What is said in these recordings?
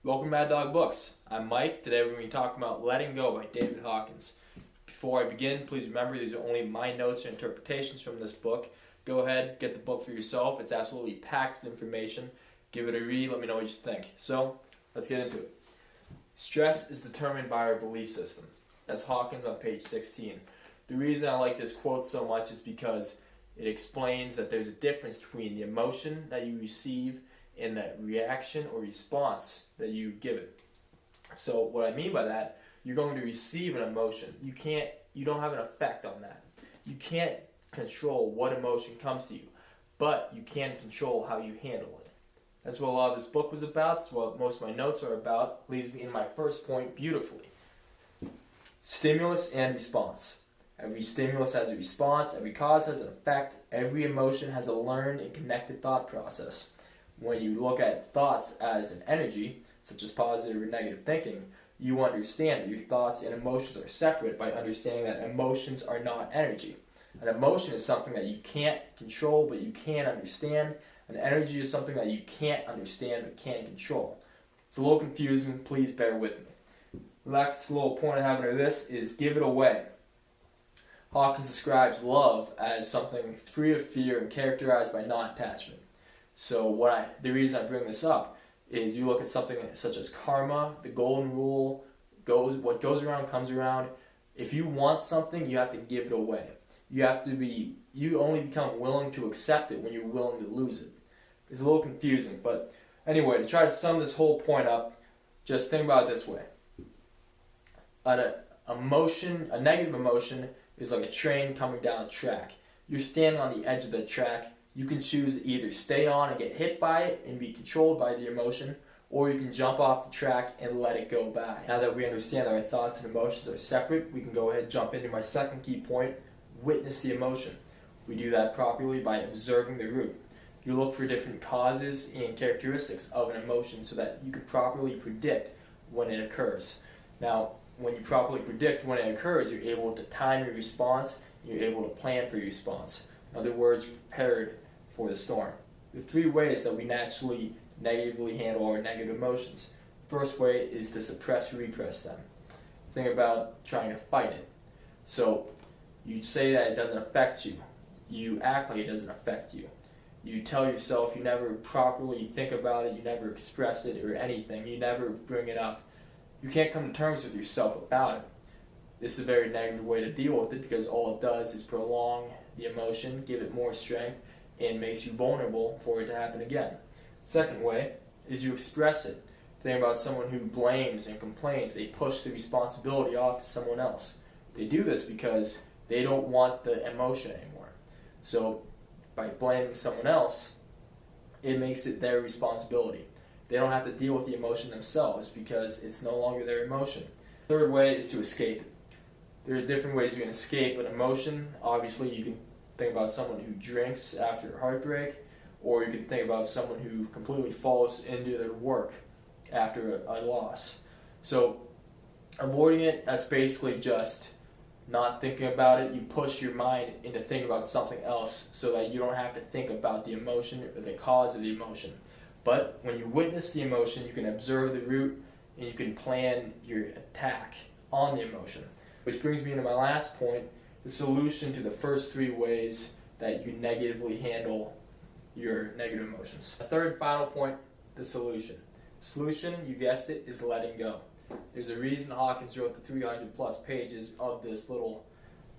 Welcome to MadDawg Books. I'm Mike. Today we're going to be talking about Letting Go by David Hawkins. Before I begin, please remember these are only my notes and interpretations from this book. Go ahead, get the book for yourself. It's absolutely packed with information. Give it a read, let me know what you think. So, let's get into it. Stress is determined by our belief system. That's Hawkins on page 16. The reason I like this quote so much is because it explains that there's a difference between the emotion that you receive and the reaction or response that you give it. So what I mean by that, you're going to receive an emotion. You don't have an effect on that. You can't control what emotion comes to you, but you can control how you handle it. That's what a lot of this book was about. That's what most of my notes are about. Leads me in my first point beautifully. Stimulus and response. Every stimulus has a response, every cause has an effect, every emotion has a learned and connected thought process. When you look at thoughts as an energy, such as positive or negative thinking, you understand that your thoughts and emotions are separate by understanding that emotions are not energy. An emotion is something that you can't control but you can understand. An energy is something that you can't understand but can't control. It's a little confusing, please bear with me. The next little point I have under this is give it away. Hawkins describes love as something free of fear and characterized by non-attachment. So the reason I bring this up is you look at something such as karma, the golden rule, what goes around comes around. If you want something, you have to give it away. You only become willing to accept it when you're willing to lose it. It's a little confusing, but anyway, to try to sum this whole point up, just think about it this way. A negative emotion is like a train coming down a track. You're standing on the edge of the track. You can choose to either stay on and get hit by it and be controlled by the emotion, or you can jump off the track and let it go by. Now that we understand that our thoughts and emotions are separate, we can go ahead and jump into my second key point, witness the emotion. We do that properly by observing the root. You look for different causes and characteristics of an emotion so that you can properly predict when it occurs. Now, when you properly predict when it occurs, you're able to time your response, and you're able to plan for your response. In other words, prepared for the storm. There are three ways that we naturally negatively handle our negative emotions. First way is to suppress or repress them. Think about trying to fight it. So you say that it doesn't affect you. You act like it doesn't affect you. You tell yourself you never properly think about it, you never express it or anything, you never bring it up. You can't come to terms with yourself about it. This is a very negative way to deal with it because all it does is prolong the emotion, give it more strength, and makes you vulnerable for it to happen again. Second way is you express it. Think about someone who blames and complains. They push the responsibility off to someone else. They do this because they don't want the emotion anymore. So by blaming someone else, it makes it their responsibility. They don't have to deal with the emotion themselves because it's no longer their emotion. Third way is to escape it. There are different ways you can escape an emotion. Obviously, you can think about someone who drinks after heartbreak, or you can think about someone who completely falls into their work after a loss. So avoiding it, that's basically just not thinking about it. You push your mind into thinking about something else so that you don't have to think about the emotion or the cause of the emotion. But when you witness the emotion, you can observe the root and you can plan your attack on the emotion. Which brings me to my last point, the solution to the first three ways that you negatively handle your negative emotions. The third and final point, the solution. Solution, you guessed it, is letting go. There's a reason Hawkins wrote the 300 plus pages of this little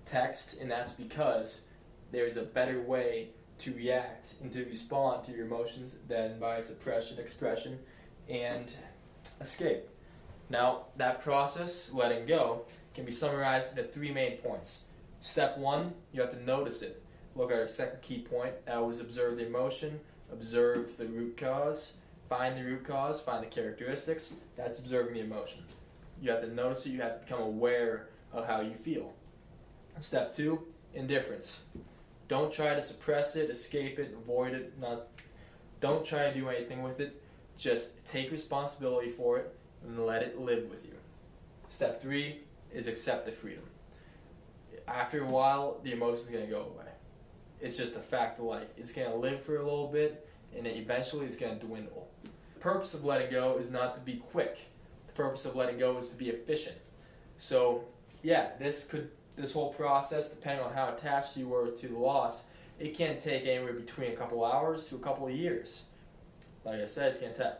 text, and that's because there's a better way to react and to respond to your emotions than by suppression, expression, and escape. Now, that process, letting go, can be summarized into three main points. Step one, you have to notice it. Look at our second key point. That was observe the emotion, observe the root cause, find the root cause, find the characteristics. That's observing the emotion. You have to notice it, you have to become aware of how you feel. Step two, indifference. Don't try to suppress it, escape it, avoid it. Don't try to do anything with it. Just take responsibility for it and let it live with you. Step three is accept the freedom. After a while, the emotion is going to go away. It's just a fact of life. It's going to live for a little bit, and then eventually it's going to dwindle. The purpose of letting go is not to be quick. The purpose of letting go is to be efficient. So yeah, this whole process, depending on how attached you were to the loss, it can take anywhere between a couple hours to a couple of years. Like I said, it's going to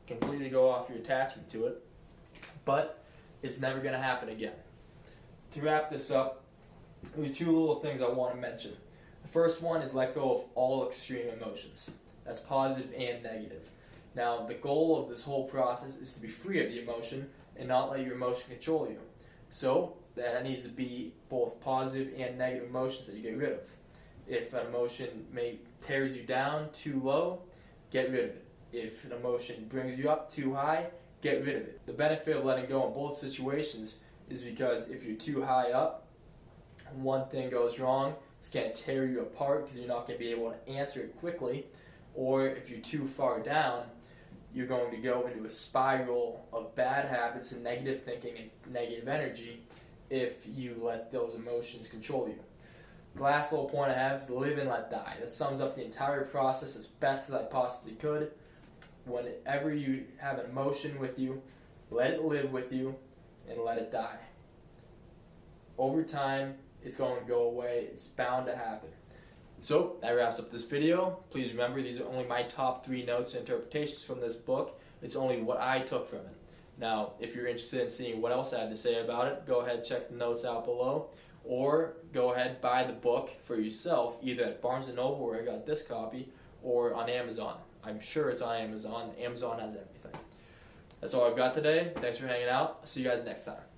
completely go off your attachment to it, but it's never going to happen again. To wrap this up, there are two little things I want to mention. The first one is let go of all extreme emotions. That's positive and negative. Now, the goal of this whole process is to be free of the emotion and not let your emotion control you. So, that needs to be both positive and negative emotions that you get rid of. If an emotion tears you down too low, get rid of it. If an emotion brings you up too high, get rid of it. The benefit of letting go in both situations is because if you're too high up, one thing goes wrong, it's going to tear you apart because you're not going to be able to answer it quickly. Or if you're too far down, you're going to go into a spiral of bad habits and negative thinking and negative energy if you let those emotions control you. The last little point I have is live and let die. That sums up the entire process as best as I possibly could. Whenever you have an emotion with you, let it live with you and let it die. Over time, it's going to go away. It's bound to happen. So, that wraps up this video. Please remember, these are only my top 3 notes and interpretations from this book. It's only what I took from it. Now, if you're interested in seeing what else I had to say about it, go ahead and check the notes out below. Or go ahead and buy the book for yourself, either at Barnes & Noble, where I got this copy, or on Amazon. I'm sure it's on Amazon. Amazon has everything. That's all I've got today. Thanks for hanging out. I'll see you guys next time.